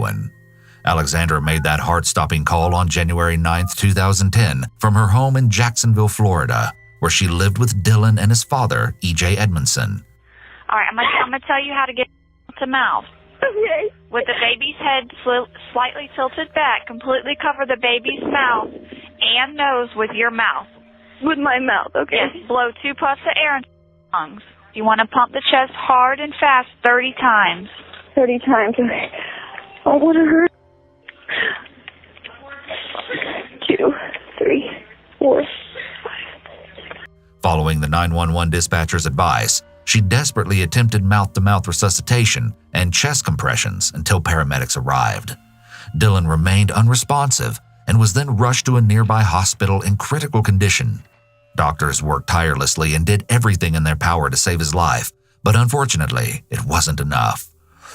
heroin. Alexandra made that heart-stopping call on January 9, 2010, from her home in Jacksonville, Florida, where she lived with Dylan and his father, E.J. Edmondson. All right, I'm going to tell you how to get to mouth. Okay. With the baby's head slightly tilted back, completely cover the baby's mouth and nose with your mouth. With my mouth, okay. Yes, blow 2 puffs of air into your lungs. You want to pump the chest hard and fast 30 times. 30 times, okay. Oh, what a hurt. 2, 3, 4. Following the 911 dispatcher's advice, she desperately attempted mouth-to-mouth resuscitation and chest compressions until paramedics arrived. Dylan remained unresponsive and was then rushed to a nearby hospital in critical condition. Doctors worked tirelessly and did everything in their power to save his life, but unfortunately, it wasn't enough.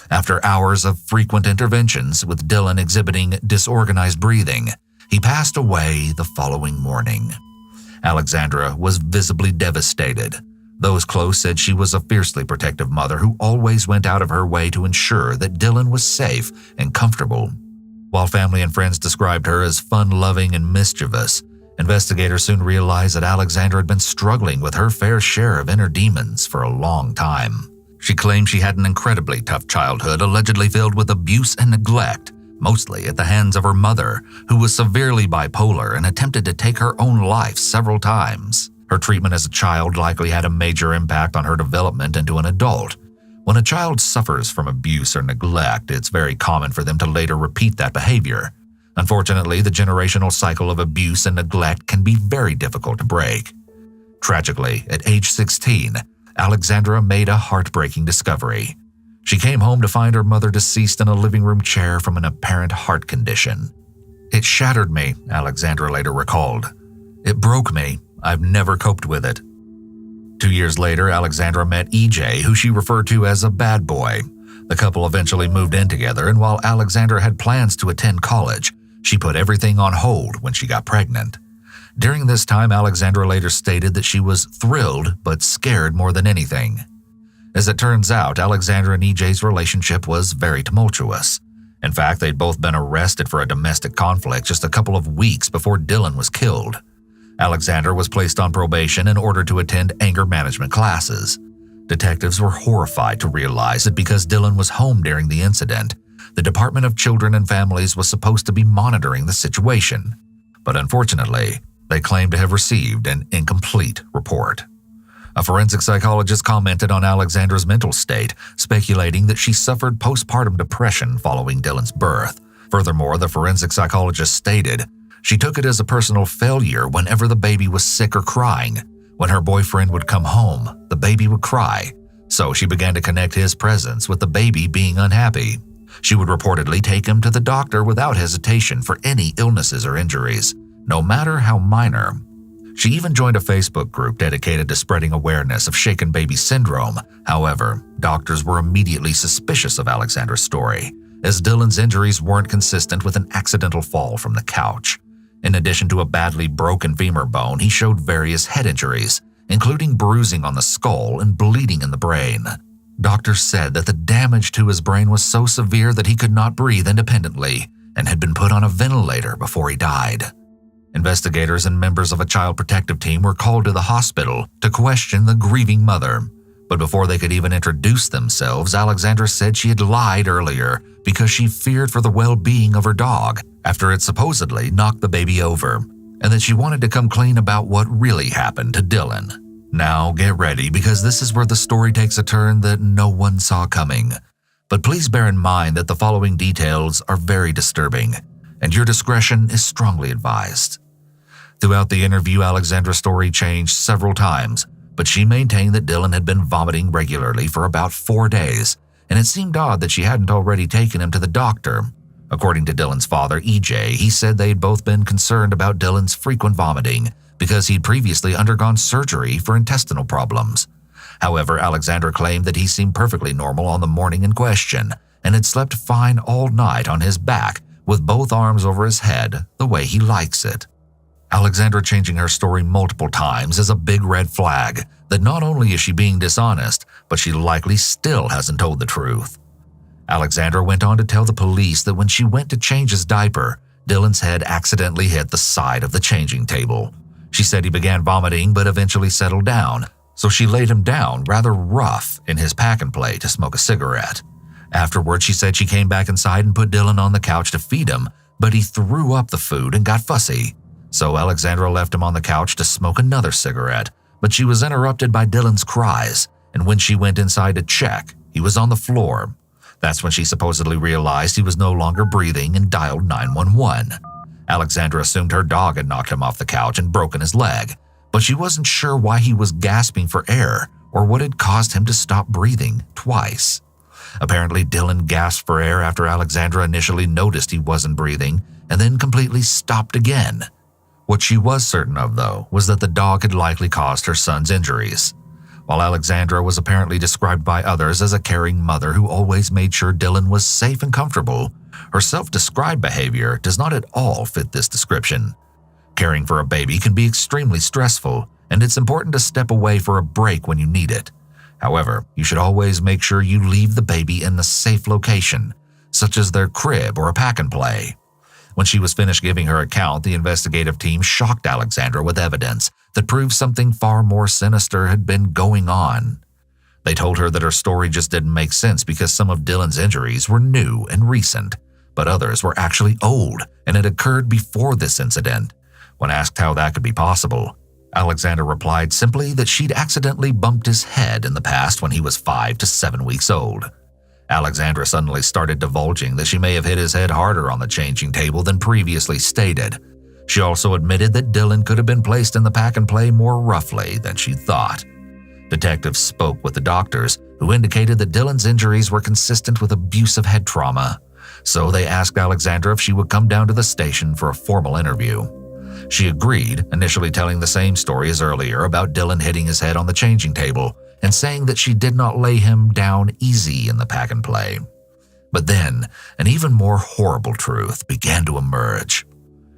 After hours of frequent interventions with Dylan exhibiting disorganized breathing, he passed away the following morning. Alexandra was visibly devastated. Those close said she was a fiercely protective mother who always went out of her way to ensure that Dylan was safe and comfortable. While family and friends described her as fun-loving and mischievous, investigators soon realized that Alexandra had been struggling with her fair share of inner demons for a long time. She claimed she had an incredibly tough childhood, allegedly filled with abuse and neglect, mostly at the hands of her mother, who was severely bipolar and attempted to take her own life several times. Her treatment as a child likely had a major impact on her development into an adult. When a child suffers from abuse or neglect, it's very common for them to later repeat that behavior. Unfortunately, the generational cycle of abuse and neglect can be very difficult to break. Tragically, at age 16, Alexandra made a heartbreaking discovery. She came home to find her mother deceased in a living room chair from an apparent heart condition. "It shattered me," Alexandra later recalled. "It broke me. I've never coped with it." 2 years later, Alexandra met EJ, who she referred to as a bad boy. The couple eventually moved in together, and while Alexandra had plans to attend college, she put everything on hold when she got pregnant. During this time, Alexandra later stated that she was thrilled but scared more than anything. As it turns out, Alexandra and EJ's relationship was very tumultuous. In fact, they'd both been arrested for a domestic conflict just a couple of weeks before Dylan was killed. Alexandra was placed on probation in order to attend anger management classes. Detectives were horrified to realize that because Dylan was home during the incident, the Department of Children and Families was supposed to be monitoring the situation. But unfortunately, they claimed to have received an incomplete report. A forensic psychologist commented on Alexandra's mental state, speculating that she suffered postpartum depression following Dylan's birth. Furthermore, the forensic psychologist stated, she took it as a personal failure whenever the baby was sick or crying. When her boyfriend would come home, the baby would cry. So she began to connect his presence with the baby being unhappy. She would reportedly take him to the doctor without hesitation for any illnesses or injuries, no matter how minor. She even joined a Facebook group dedicated to spreading awareness of shaken baby syndrome. However, doctors were immediately suspicious of Alexandra's story, as Dylan's injuries weren't consistent with an accidental fall from the couch. In addition to a badly broken femur bone, he showed various head injuries, including bruising on the skull and bleeding in the brain. Doctors said that the damage to his brain was so severe that he could not breathe independently and had been put on a ventilator before he died. Investigators and members of a child protective team were called to the hospital to question the grieving mother. But before they could even introduce themselves, Alexandra said she had lied earlier because she feared for the well-being of her dog after it supposedly knocked the baby over, and that she wanted to come clean about what really happened to Dylan. Now get ready, because this is where the story takes a turn that no one saw coming. But please bear in mind that the following details are very disturbing, and your discretion is strongly advised. Throughout the interview, Alexandra's story changed several times, but she maintained that Dylan had been vomiting regularly for about 4 days, and it seemed odd that she hadn't already taken him to the doctor. According to Dylan's father, EJ, he said they'd both been concerned about Dylan's frequent vomiting because he'd previously undergone surgery for intestinal problems. However, Alexandra claimed that he seemed perfectly normal on the morning in question and had slept fine all night on his back with both arms over his head the way he likes it. Alexandra changing her story multiple times is a big red flag that not only is she being dishonest, but she likely still hasn't told the truth. Alexandra went on to tell the police that when she went to change his diaper, Dylan's head accidentally hit the side of the changing table. She said he began vomiting but eventually settled down, so she laid him down rather rough in his pack-and-play to smoke a cigarette. Afterward, she said she came back inside and put Dylan on the couch to feed him, but he threw up the food and got fussy. So Alexandra left him on the couch to smoke another cigarette, but she was interrupted by Dylan's cries, and when she went inside to check, he was on the floor. That's when she supposedly realized he was no longer breathing and dialed 911. Alexandra assumed her dog had knocked him off the couch and broken his leg, but she wasn't sure why he was gasping for air or what had caused him to stop breathing twice. Apparently, Dylan gasped for air after Alexandra initially noticed he wasn't breathing and then completely stopped again. What she was certain of, though, was that the dog had likely caused her son's injuries. While Alexandra was apparently described by others as a caring mother who always made sure Dylan was safe and comfortable, her self-described behavior does not at all fit this description. Caring for a baby can be extremely stressful, and it's important to step away for a break when you need it. However, you should always make sure you leave the baby in a safe location, such as their crib or a pack-and-play. When she was finished giving her account, the investigative team shocked Alexandra with evidence that proved something far more sinister had been going on. They told her that her story just didn't make sense because some of Dylan's injuries were new and recent, but others were actually old and had occurred before this incident. When asked how that could be possible, Alexandra replied simply that she'd accidentally bumped his head in the past when he was 5 to 7 weeks old. Alexandra suddenly started divulging that she may have hit his head harder on the changing table than previously stated. She also admitted that Dylan could have been placed in the pack-and-play more roughly than she thought. Detectives spoke with the doctors, who indicated that Dylan's injuries were consistent with abusive head trauma, so they asked Alexandra if she would come down to the station for a formal interview. She agreed, initially telling the same story as earlier about Dylan hitting his head on the changing table and saying that she did not lay him down easy in the pack-and-play. But then, an even more horrible truth began to emerge.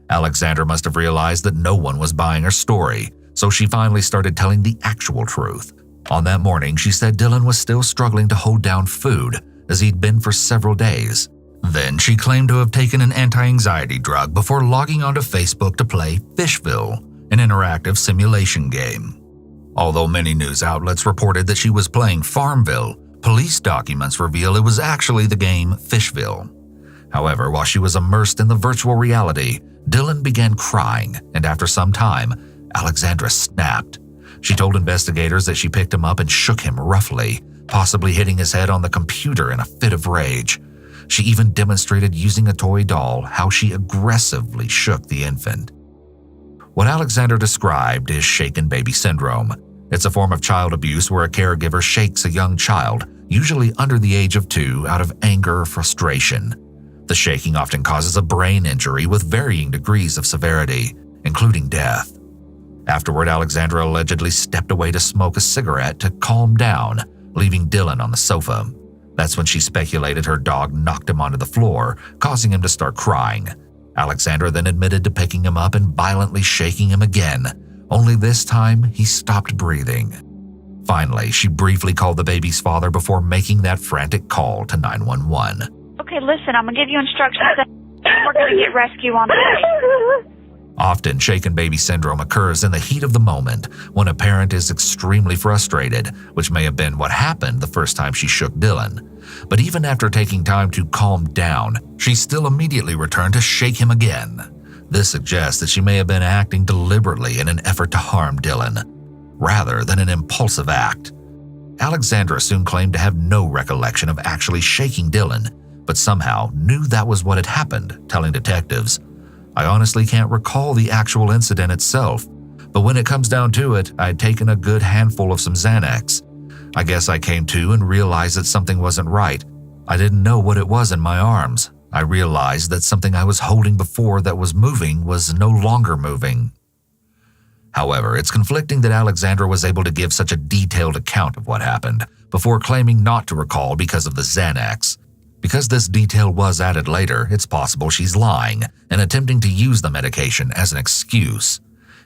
Alexandra must have realized that no one was buying her story, so she finally started telling the actual truth. On that morning, she said Dylan was still struggling to hold down food, as he'd been for several days. Then she claimed to have taken an anti-anxiety drug before logging onto Facebook to play Fishville, an interactive simulation game. Although many news outlets reported that she was playing Farmville, police documents reveal it was actually the game Fishville. However, while she was immersed in the virtual reality, Dylan began crying, and after some time, Alexandra snapped. She told investigators that she picked him up and shook him roughly, possibly hitting his head on the computer in a fit of rage. She even demonstrated using a toy doll how she aggressively shook the infant. What Alexandra described is shaken baby syndrome. It's a form of child abuse where a caregiver shakes a young child, usually under the age of 2, out of anger or frustration. The shaking often causes a brain injury with varying degrees of severity, including death. Afterward, Alexandra allegedly stepped away to smoke a cigarette to calm down, leaving Dylan on the sofa. That's when she speculated her dog knocked him onto the floor, causing him to start crying. Alexandra then admitted to picking him up and violently shaking him again, only this time he stopped breathing. Finally, she briefly called the baby's father before making that frantic call to 911. Okay, listen, I'm going to give you instructions. We're going to get rescue on the way. Often, shaken baby syndrome occurs in the heat of the moment when a parent is extremely frustrated, which may have been what happened the first time she shook Dylan. But even after taking time to calm down, she still immediately returned to shake him again. This suggests that she may have been acting deliberately in an effort to harm Dylan, rather than an impulsive act. Alexandra soon claimed to have no recollection of actually shaking Dylan, but somehow knew that was what had happened, telling detectives, "I honestly can't recall the actual incident itself, but when it comes down to it, I'd taken a good handful of some Xanax. I guess I came to and realized that something wasn't right. I didn't know what it was in my arms. I realized that something I was holding before that was moving was no longer moving." However, it's conflicting that Alexandra was able to give such a detailed account of what happened, before claiming not to recall because of the Xanax. Because this detail was added later, it's possible she's lying and attempting to use the medication as an excuse.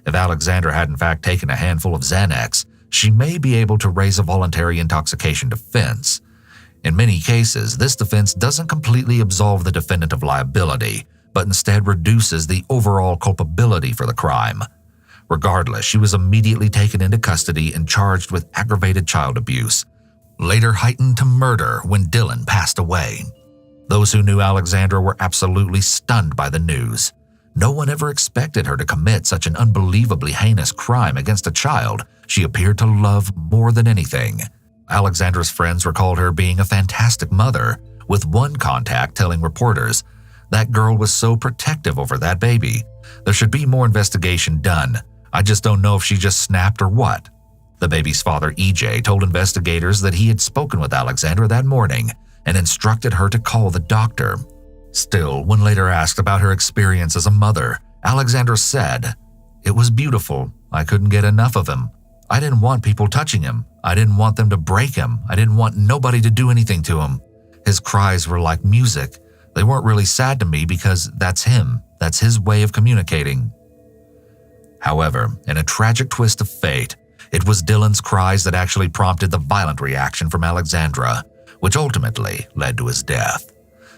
If Alexandra had in fact taken a handful of Xanax, she may be able to raise a voluntary intoxication defense. In many cases, this defense doesn't completely absolve the defendant of liability, but instead reduces the overall culpability for the crime. Regardless, she was immediately taken into custody and charged with aggravated child abuse, later heightened to murder when Dylan passed away. Those who knew Alexandra were absolutely stunned by the news. No one ever expected her to commit such an unbelievably heinous crime against a child she appeared to love more than anything. Alexandra's friends recalled her being a fantastic mother, with one contact telling reporters, "That girl was so protective over that baby. There should be more investigation done. I just don't know if she just snapped or what." The baby's father, EJ, told investigators that he had spoken with Alexandra that morning and instructed her to call the doctor. Still, when later asked about her experience as a mother, Alexandra said, "It was beautiful. I couldn't get enough of him. I didn't want people touching him. I didn't want them to break him. I didn't want nobody to do anything to him. His cries were like music. They weren't really sad to me because that's him. That's his way of communicating." However, in a tragic twist of fate, it was Dylan's cries that actually prompted the violent reaction from Alexandra, which ultimately led to his death.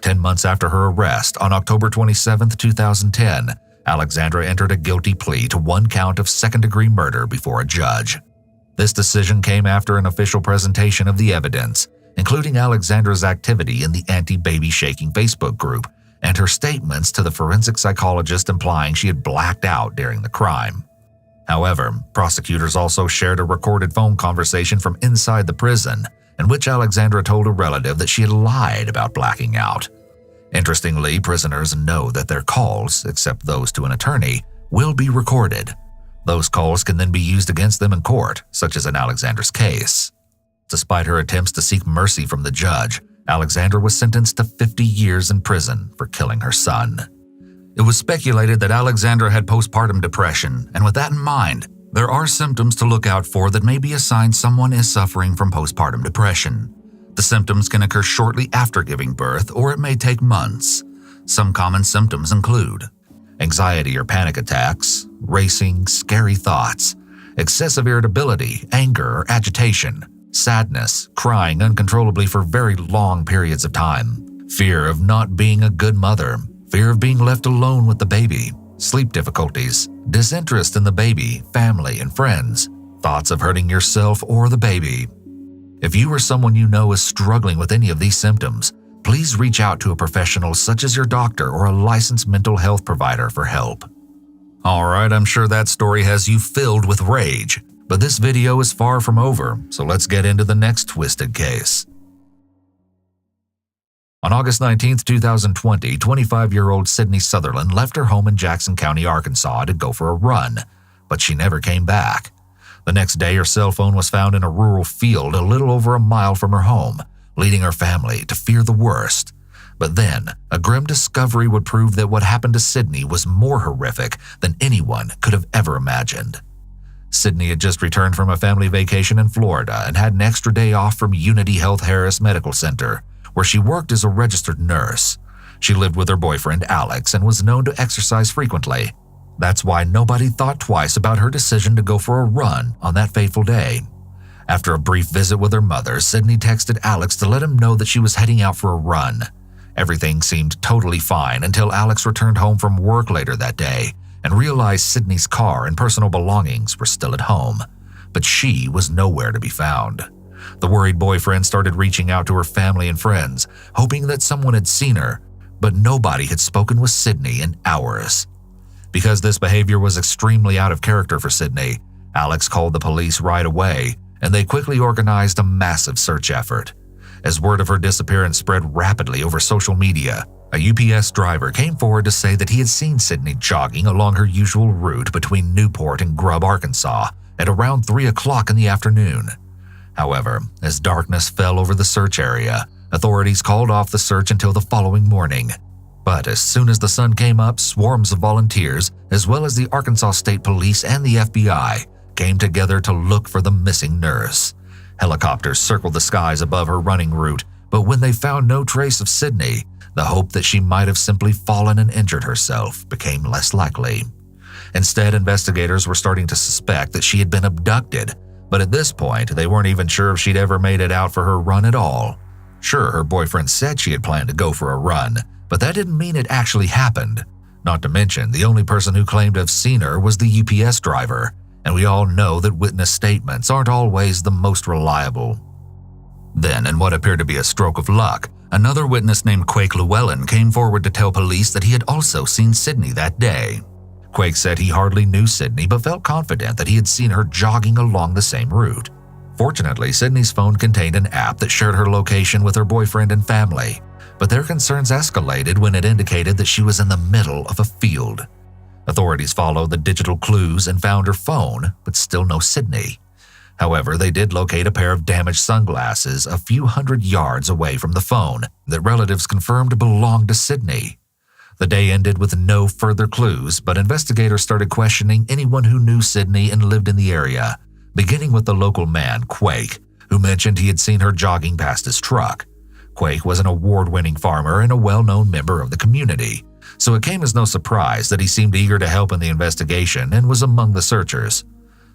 10 months after her arrest, on October 27, 2010, Alexandra entered a guilty plea to 1 count of second-degree murder before a judge. This decision came after an official presentation of the evidence, including Alexandra's activity in the anti-baby shaking Facebook group and her statements to the forensic psychologist implying she had blacked out during the crime. However, prosecutors also shared a recorded phone conversation from inside the prison in which Alexandra told a relative that she had lied about blacking out. Interestingly, prisoners know that their calls, except those to an attorney, will be recorded. Those calls can then be used against them in court, such as in Alexandra's case. Despite her attempts to seek mercy from the judge, Alexandra was sentenced to 50 years in prison for killing her son. It was speculated that Alexandra had postpartum depression, and with that in mind, there are symptoms to look out for that may be a sign someone is suffering from postpartum depression. The symptoms can occur shortly after giving birth, or it may take months. Some common symptoms include anxiety or panic attacks, racing, scary thoughts, excessive irritability, anger or agitation, sadness, crying uncontrollably for very long periods of time, fear of not being a good mother, fear of being left alone with the baby, sleep difficulties, disinterest in the baby, family, and friends, thoughts of hurting yourself or the baby. If you or someone you know is struggling with any of these symptoms, please reach out to a professional such as your doctor or a licensed mental health provider for help. Alright, I'm sure that story has you filled with rage, but this video is far from over, so let's get into the next twisted case. On August 19, 2020, 25-year-old Sydney Sutherland left her home in Jackson County, Arkansas to go for a run, but she never came back. The next day, her cell phone was found in a rural field a little over a mile from her home, leading her family to fear the worst. But then, a grim discovery would prove that what happened to Sydney was more horrific than anyone could have ever imagined. Sydney had just returned from a family vacation in Florida and had an extra day off from Unity Health Harris Medical Center, where she worked as a registered nurse. She lived with her boyfriend, Alex, and was known to exercise frequently. That's why nobody thought twice about her decision to go for a run on that fateful day. After a brief visit with her mother, Sydney texted Alex to let him know that she was heading out for a run. Everything seemed totally fine until Alex returned home from work later that day and realized Sydney's car and personal belongings were still at home, but she was nowhere to be found. The worried boyfriend started reaching out to her family and friends, hoping that someone had seen her, but nobody had spoken with Sydney in hours. Because this behavior was extremely out of character for Sydney, Alex called the police right away, and they quickly organized a massive search effort. As word of her disappearance spread rapidly over social media, a UPS driver came forward to say that he had seen Sydney jogging along her usual route between Newport and Grubb, Arkansas, at around 3 o'clock in the afternoon. However, as darkness fell over the search area, authorities called off the search until the following morning. But as soon as the sun came up, swarms of volunteers, as well as the Arkansas State Police and the FBI, came together to look for the missing nurse. Helicopters circled the skies above her running route, but when they found no trace of Sydney, the hope that she might have simply fallen and injured herself became less likely. Instead, investigators were starting to suspect that she had been abducted, but at this point, they weren't even sure if she'd ever made it out for her run at all. Sure, her boyfriend said she had planned to go for a run, but that didn't mean it actually happened. Not to mention, the only person who claimed to have seen her was the UPS driver, and we all know that witness statements aren't always the most reliable. Then, in what appeared to be a stroke of luck, another witness named Quake Llewellyn came forward to tell police that he had also seen Sydney that day. Quake said he hardly knew Sydney but felt confident that he had seen her jogging along the same route. Fortunately, Sydney's phone contained an app that shared her location with her boyfriend and family, but their concerns escalated when it indicated that she was in the middle of a field. Authorities followed the digital clues and found her phone, but still no Sydney. However, they did locate a pair of damaged sunglasses a few hundred yards away from the phone that relatives confirmed belonged to Sydney. The day ended with no further clues, but investigators started questioning anyone who knew Sydney and lived in the area, beginning with the local man, Quake, who mentioned he had seen her jogging past his truck. Quake was an award-winning farmer and a well-known member of the community, so it came as no surprise that he seemed eager to help in the investigation and was among the searchers.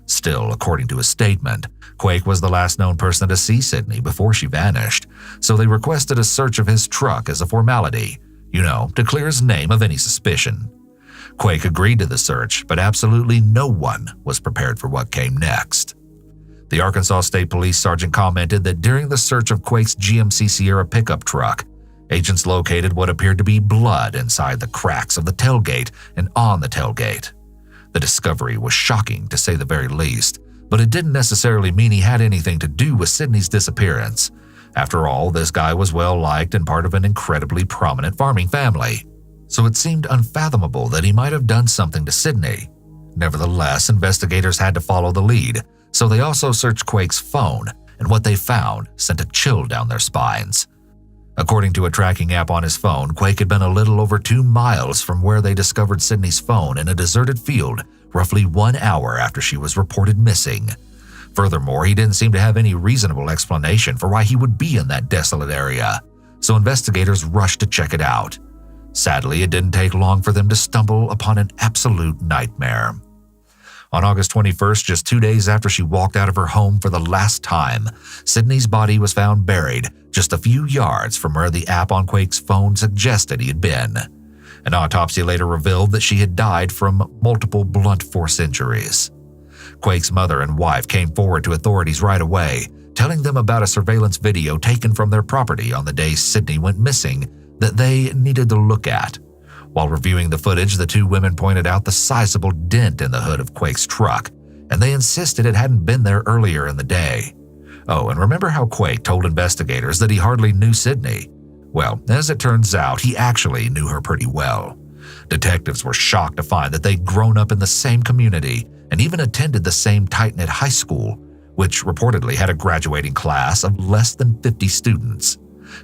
Still, according to his statement, Quake was the last known person to see Sydney before she vanished, so they requested a search of his truck as a formality, to clear his name of any suspicion. Quake agreed to the search, but absolutely no one was prepared for what came next. The Arkansas State Police Sergeant commented that during the search of Quake's GMC Sierra pickup truck, agents located what appeared to be blood inside the cracks of the tailgate and on the tailgate. The discovery was shocking, to say the very least, but it didn't necessarily mean he had anything to do with Sydney's disappearance. After all, this guy was well-liked and part of an incredibly prominent farming family, so it seemed unfathomable that he might have done something to Sydney. Nevertheless, investigators had to follow the lead, so they also searched Quake's phone, and what they found sent a chill down their spines. According to a tracking app on his phone, Quake had been a little over 2 miles from where they discovered Sydney's phone in a deserted field roughly 1 hour after she was reported missing. Furthermore, he didn't seem to have any reasonable explanation for why he would be in that desolate area, so investigators rushed to check it out. Sadly, it didn't take long for them to stumble upon an absolute nightmare. On August 21st, just 2 days after she walked out of her home for the last time, Sydney's body was found buried just a few yards from where the app on Quake's phone suggested he had been. An autopsy later revealed that she had died from multiple blunt force injuries. Quake's mother and wife came forward to authorities right away, telling them about a surveillance video taken from their property on the day Sydney went missing that they needed to look at. While reviewing the footage, the two women pointed out the sizable dent in the hood of Quake's truck, and they insisted it hadn't been there earlier in the day. Oh, and remember how Quake told investigators that he hardly knew Sydney? Well, as it turns out, he actually knew her pretty well. Detectives were shocked to find that they'd grown up in the same community and even attended the same tight-knit high school, which reportedly had a graduating class of less than 50 students.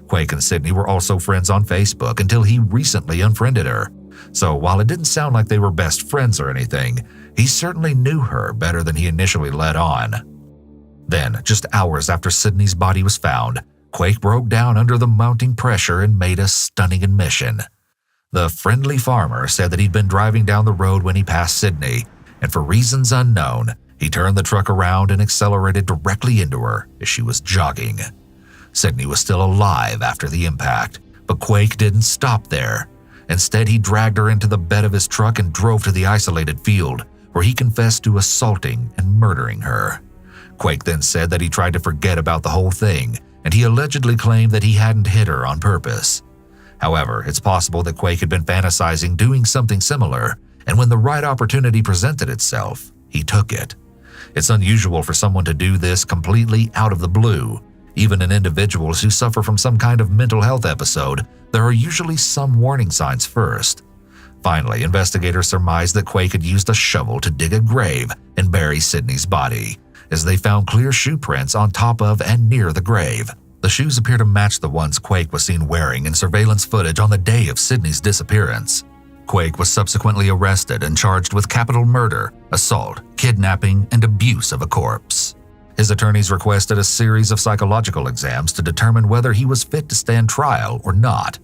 Quake and Sydney were also friends on Facebook until he recently unfriended her. So while it didn't sound like they were best friends or anything, he certainly knew her better than he initially let on. Then, just hours after Sydney's body was found, Quake broke down under the mounting pressure and made a stunning admission. The friendly farmer said that he'd been driving down the road when he passed Sydney, and for reasons unknown, he turned the truck around and accelerated directly into her as she was jogging. Sydney was still alive after the impact, but Quake didn't stop there. Instead, he dragged her into the bed of his truck and drove to the isolated field, where he confessed to assaulting and murdering her. Quake then said that he tried to forget about the whole thing, and he allegedly claimed that he hadn't hit her on purpose. However, it's possible that Quake had been fantasizing doing something similar, and when the right opportunity presented itself, he took it. It's unusual for someone to do this completely out of the blue. Even in individuals who suffer from some kind of mental health episode, there are usually some warning signs first. Finally, investigators surmised that Quake had used a shovel to dig a grave and bury Sydney's body, as they found clear shoe prints on top of and near the grave. The shoes appear to match the ones Quake was seen wearing in surveillance footage on the day of Sydney's disappearance. Quake was subsequently arrested and charged with capital murder, assault, kidnapping, and abuse of a corpse. His attorneys requested a series of psychological exams to determine whether he was fit to stand trial or not.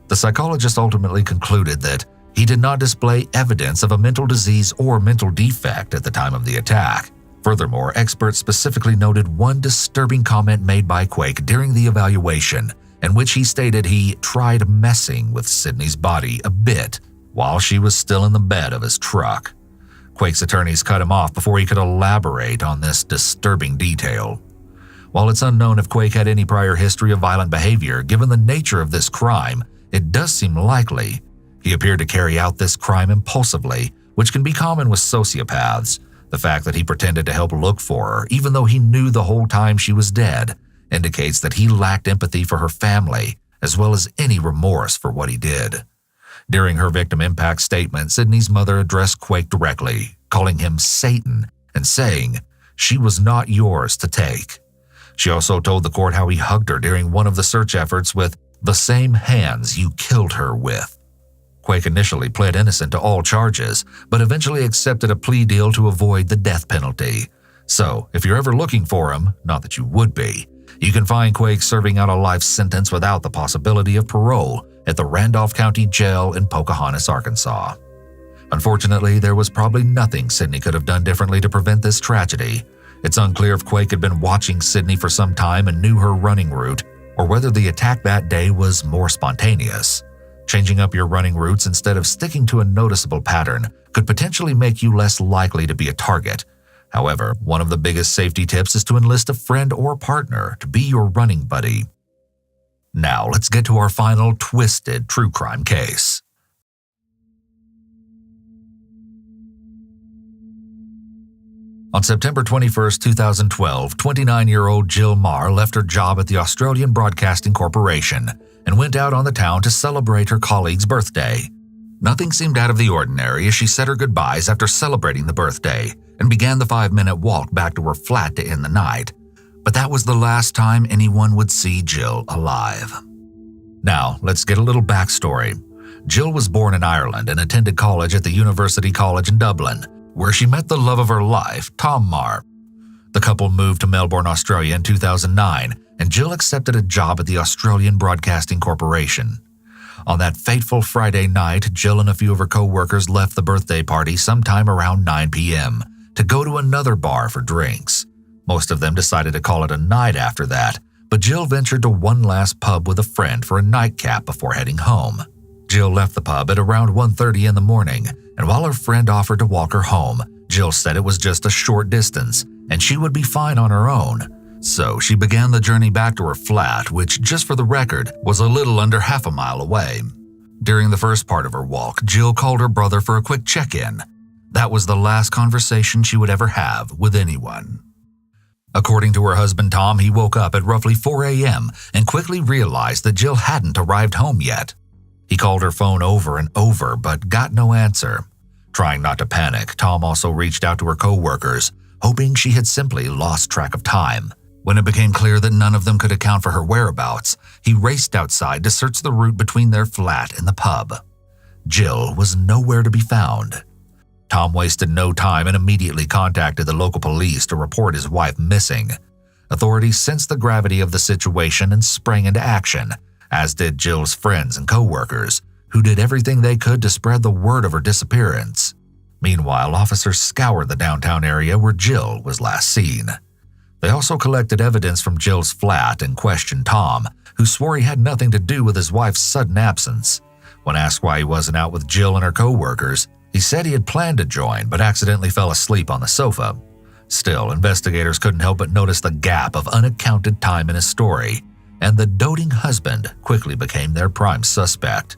The psychologist ultimately concluded that he did not display evidence of a mental disease or mental defect at the time of the attack. Furthermore, experts specifically noted one disturbing comment made by Quake during the evaluation in which he stated he tried messing with Sydney's body a bit while she was still in the bed of his truck. Quake's attorneys cut him off before he could elaborate on this disturbing detail. While it's unknown if Quake had any prior history of violent behavior, given the nature of this crime, it does seem likely. He appeared to carry out this crime impulsively, which can be common with sociopaths. The fact that he pretended to help look for her, even though he knew the whole time she was dead, indicates that he lacked empathy for her family, as well as any remorse for what he did. During her victim impact statement, Sydney's mother addressed Quake directly, calling him Satan and saying, "She was not yours to take." She also told the court how he hugged her during one of the search efforts with the same hands you killed her with. Quake initially pled innocent to all charges, but eventually accepted a plea deal to avoid the death penalty. So, if you're ever looking for him, not that you would be, you can find Quake serving out a life sentence without the possibility of parole at the Randolph County Jail in Pocahontas, Arkansas. Unfortunately, there was probably nothing Sydney could have done differently to prevent this tragedy. It's unclear if Quake had been watching Sydney for some time and knew her running route, or whether the attack that day was more spontaneous. Changing up your running routes instead of sticking to a noticeable pattern could potentially make you less likely to be a target. However, one of the biggest safety tips is to enlist a friend or partner to be your running buddy. Now, let's get to our final twisted true crime case. On September 21, 2012, 29-year-old Jill Marr left her job at the Australian Broadcasting Corporation and went out on the town to celebrate her colleague's birthday. Nothing seemed out of the ordinary as she said her goodbyes after celebrating the birthday and began the 5-minute walk back to her flat to end the night. But that was the last time anyone would see Jill alive. Now, let's get a little backstory. Jill was born in Ireland and attended college at the University College in Dublin, where she met the love of her life, Tom Marr. The couple moved to Melbourne, Australia in 2009, and Jill accepted a job at the Australian Broadcasting Corporation. On that fateful Friday night, Jill and a few of her co-workers left the birthday party sometime around 9 p.m. to go to another bar for drinks. Most of them decided to call it a night after that, but Jill ventured to one last pub with a friend for a nightcap before heading home. Jill left the pub at around 1:30 in the morning, and while her friend offered to walk her home, Jill said it was just a short distance and she would be fine on her own. So she began the journey back to her flat, which, just for the record, was a little under half a mile away. During the first part of her walk, Jill called her brother for a quick check-in. That was the last conversation she would ever have with anyone. According to her husband Tom, he woke up at roughly 4 a.m. and quickly realized that Jill hadn't arrived home yet. He called her phone over and over but got no answer. Trying not to panic, Tom also reached out to her co-workers, hoping she had simply lost track of time. When it became clear that none of them could account for her whereabouts, he raced outside to search the route between their flat and the pub. Jill was nowhere to be found. Tom wasted no time and immediately contacted the local police to report his wife missing. Authorities sensed the gravity of the situation and sprang into action, as did Jill's friends and co-workers, who did everything they could to spread the word of her disappearance. Meanwhile, officers scoured the downtown area where Jill was last seen. They also collected evidence from Jill's flat and questioned Tom, who swore he had nothing to do with his wife's sudden absence. When asked why he wasn't out with Jill and her co-workers, he said he had planned to join but accidentally fell asleep on the sofa. Still, investigators couldn't help but notice the gap of unaccounted time in his story, and the doting husband quickly became their prime suspect.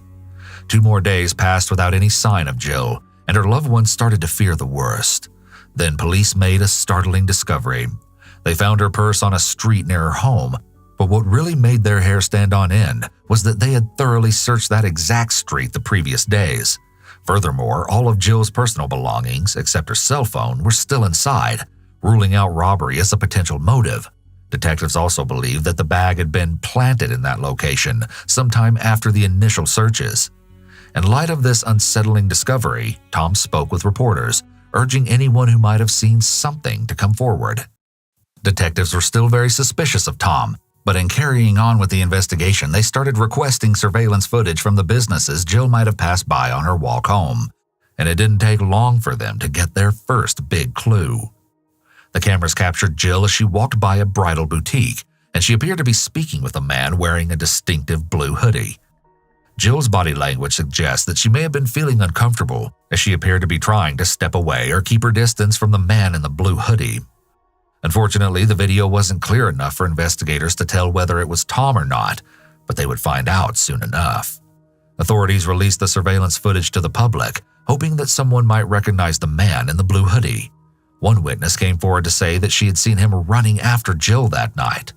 2 more days passed without any sign of Jill, and her loved ones started to fear the worst. Then police made a startling discovery. They found her purse on a street near her home, but what really made their hair stand on end was that they had thoroughly searched that exact street the previous days. Furthermore, all of Jill's personal belongings, except her cell phone, were still inside, ruling out robbery as a potential motive. Detectives also believed that the bag had been planted in that location sometime after the initial searches. In light of this unsettling discovery, Tom spoke with reporters, urging anyone who might have seen something to come forward. Detectives were still very suspicious of Tom, but in carrying on with the investigation, they started requesting surveillance footage from the businesses Jill might have passed by on her walk home, and it didn't take long for them to get their first big clue. The cameras captured Jill as she walked by a bridal boutique, and she appeared to be speaking with a man wearing a distinctive blue hoodie. Jill's body language suggests that she may have been feeling uncomfortable, as she appeared to be trying to step away or keep her distance from the man in the blue hoodie. Unfortunately, the video wasn't clear enough for investigators to tell whether it was Tom or not, but they would find out soon enough. Authorities released the surveillance footage to the public, hoping that someone might recognize the man in the blue hoodie. One witness came forward to say that she had seen him running after Jill that night.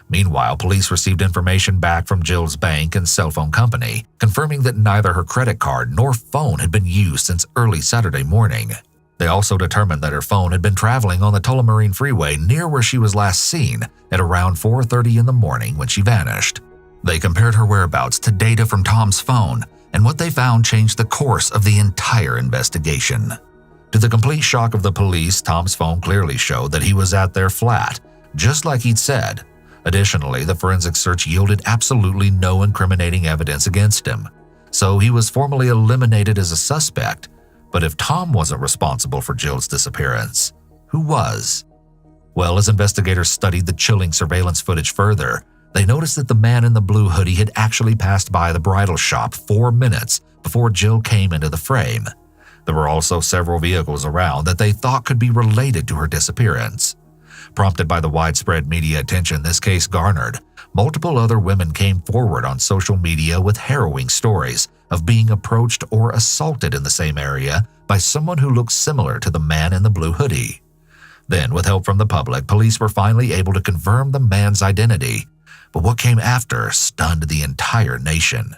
Meanwhile, police received information back from Jill's bank and cell phone company, confirming that neither her credit card nor phone had been used since early Saturday morning. They also determined that her phone had been traveling on the Tullamarine Freeway near where she was last seen at around 4:30 in the morning when she vanished. They compared her whereabouts to data from Tom's phone, and what they found changed the course of the entire investigation. To the complete shock of the police, Tom's phone clearly showed that he was at their flat, just like he'd said. Additionally, the forensic search yielded absolutely no incriminating evidence against him, so he was formally eliminated as a suspect. But if Tom wasn't responsible for Jill's disappearance, who was? Well, as investigators studied the chilling surveillance footage further, they noticed that the man in the blue hoodie had actually passed by the bridal shop 4 minutes before Jill came into the frame. There were also several vehicles around that they thought could be related to her disappearance. Prompted by the widespread media attention this case garnered, multiple other women came forward on social media with harrowing stories of being approached or assaulted in the same area by someone who looked similar to the man in the blue hoodie. Then, with help from the public, police were finally able to confirm the man's identity. But what came after stunned the entire nation.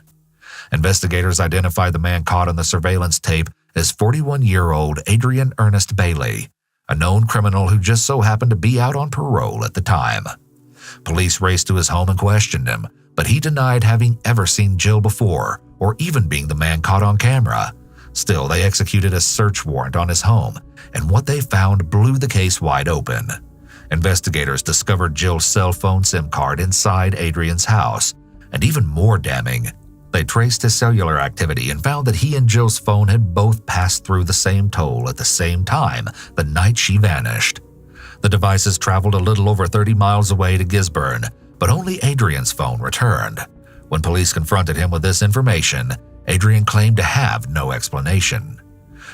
Investigators identified the man caught on the surveillance tape as 41-year-old Adrian Ernest Bailey, a known criminal who just so happened to be out on parole at the time. Police raced to his home and questioned him, but he denied having ever seen Jill before or even being the man caught on camera. Still, they executed a search warrant on his home, and what they found blew the case wide open. Investigators discovered Jill's cell phone SIM card inside Adrian's house, and even more damning, they traced his cellular activity and found that he and Jill's phone had both passed through the same toll at the same time the night she vanished. The devices traveled a little over 30 miles away to Gisborne, but only Adrian's phone returned. When police confronted him with this information, Adrian claimed to have no explanation.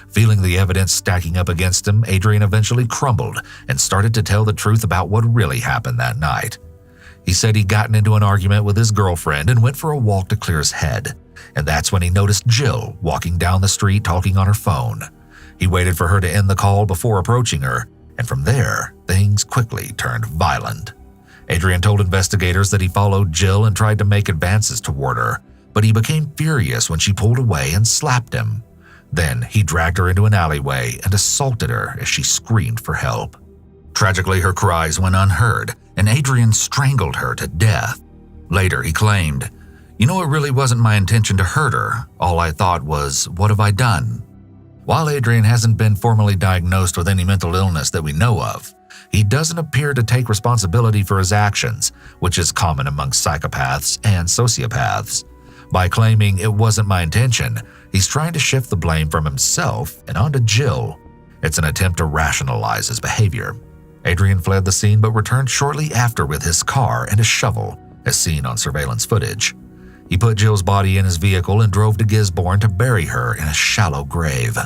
Feeling the evidence stacking up against him, Adrian eventually crumbled and started to tell the truth about what really happened that night. He said he'd gotten into an argument with his girlfriend and went for a walk to clear his head, and that's when he noticed Jill walking down the street talking on her phone. He waited for her to end the call before approaching her, and from there, things quickly turned violent. Adrian told investigators that he followed Jill and tried to make advances toward her, but he became furious when she pulled away and slapped him. Then he dragged her into an alleyway and assaulted her as she screamed for help. Tragically, her cries went unheard, and Adrian strangled her to death. Later, he claimed, "It really wasn't my intention to hurt her. All I thought was, what have I done?" While Adrian hasn't been formally diagnosed with any mental illness that we know of, he doesn't appear to take responsibility for his actions, which is common among psychopaths and sociopaths. By claiming it wasn't my intention, he's trying to shift the blame from himself and onto Jill. It's an attempt to rationalize his behavior. Adrian fled the scene but returned shortly after with his car and a shovel, as seen on surveillance footage. He put Jill's body in his vehicle and drove to Gisborne to bury her in a shallow grave.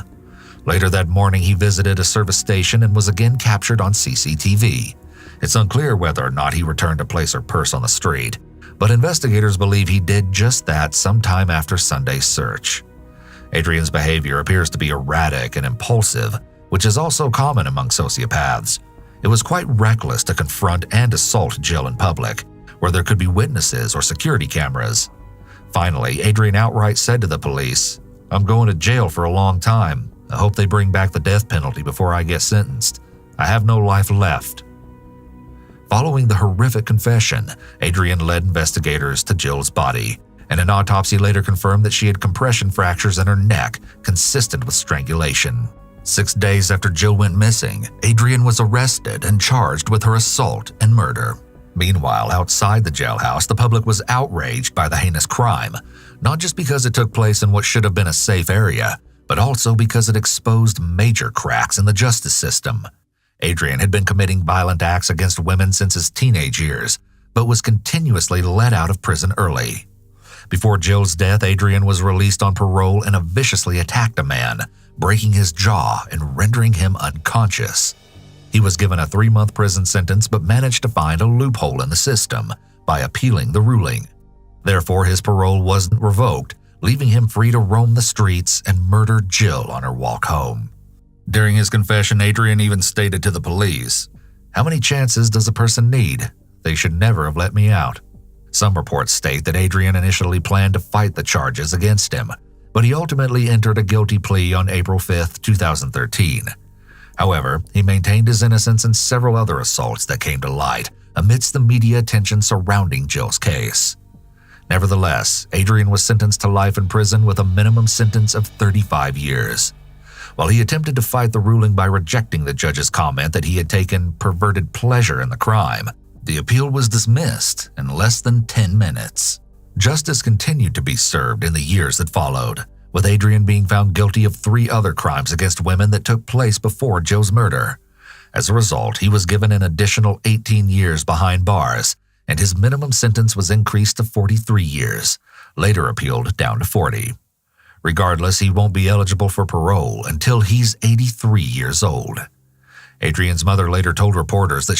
Later that morning, he visited a service station and was again captured on CCTV. It's unclear whether or not he returned to place her purse on the street, but investigators believe he did just that sometime after Sunday's search. Adrian's behavior appears to be erratic and impulsive, which is also common among sociopaths. It was quite reckless to confront and assault Jill in public, where there could be witnesses or security cameras. Finally, Adrian outright said to the police, "I'm going to jail for a long time. I hope they bring back the death penalty before I get sentenced. I have no life left." Following the horrific confession, Adrian led investigators to Jill's body, and an autopsy later confirmed that she had compression fractures in her neck consistent with strangulation. 6 days after Jill went missing, Adrian was arrested and charged with her assault and murder. Meanwhile, outside the jailhouse, the public was outraged by the heinous crime, not just because it took place in what should have been a safe area, but also because it exposed major cracks in the justice system. Adrian had been committing violent acts against women since his teenage years, but was continuously let out of prison early. Before Jill's death, Adrian was released on parole and viciously attacked a man, breaking his jaw and rendering him unconscious. He was given a 3-month prison sentence but managed to find a loophole in the system by appealing the ruling. Therefore, his parole wasn't revoked, leaving him free to roam the streets and murder Jill on her walk home. During his confession, Adrian even stated to the police, "How many chances does a person need? They should never have let me out." Some reports state that Adrian initially planned to fight the charges against him, but he ultimately entered a guilty plea on April 5, 2013. However, he maintained his innocence in several other assaults that came to light amidst the media attention surrounding Jill's case. Nevertheless, Adrian was sentenced to life in prison with a minimum sentence of 35 years. While he attempted to fight the ruling by rejecting the judge's comment that he had taken perverted pleasure in the crime, the appeal was dismissed in less than 10 minutes. Justice continued to be served in the years that followed, with Adrian being found guilty of 3 other crimes against women that took place before Jill's murder. As a result, he was given an additional 18 years behind bars, and his minimum sentence was increased to 43 years, later appealed down to 40. Regardless, he won't be eligible for parole until he's 83 years old. Adrian's mother later told reporters that